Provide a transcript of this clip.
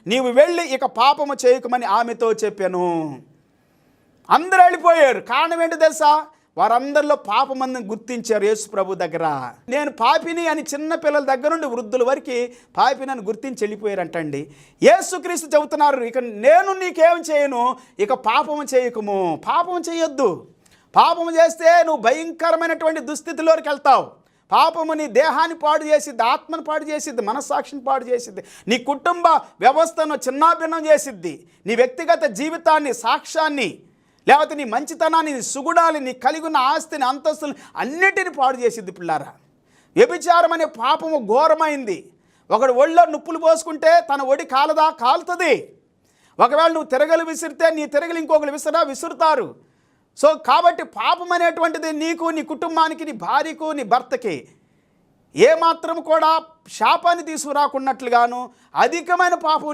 నీవు వెళ్ళి ఇక పాపము చేయకమని ఆమెతో చెప్పాను. అందరూ వెళ్ళిపోయారు. కారణం ఏంటి తెలుసా? వారందరిలో పాపమందని గుర్తించారు యేసు ప్రభు దగ్గర. నేను పాపిని అని చిన్న పిల్లల దగ్గర నుండి వృద్ధుల వరకు పాపిని అని గుర్తించి వెళ్ళిపోయారంటండి. యేసుక్రీస్తు చెబుతున్నారు, ఇక నేను నీకేం చేయను, ఇక పాపము చేయకము. పాపము చేయొద్దు. పాపము చేస్తే నువ్వు భయంకరమైనటువంటి దుస్థితిలోకి వెళ్తావు. పాపము నీ దేహాన్ని పాడు చేసిద్ది, ఆత్మను పాడు చేసిద్ది, మనస్సాక్షిని పాడు చేసిద్ది, నీ కుటుంబ వ్యవస్థను చిన్నాభిన్నం చేసిద్ది, నీ వ్యక్తిగత జీవితాన్ని, సాక్ష్యాన్ని, లేకపోతే నీ మంచితనాన్ని, నీ సుగుణాలు, నీ కలిగి ఉన్న ఆస్తిని, అంతస్తుని అన్నిటిని పాడు చేసిద్ది. పిల్లారా, వ్యభిచారం అనే పాపము ఘోరమైంది. ఒకడు ఒళ్ళో నిప్పులు పోసుకుంటే తన ఒడి కాలదా? కాలుతుంది. ఒకవేళ నువ్వు తిరగలు విసిరితే నీ తిరగలు ఇంకొకరు విసురుతారు. సో కాబట్టి పాపం అనేటువంటిది నీకు, నీ కుటుంబానికి, నీ భార్యకు, నీ భర్తకి ఏమాత్రం కూడా శాపాన్ని తీసుకురాకున్నట్లుగాను అధికమైన పాపం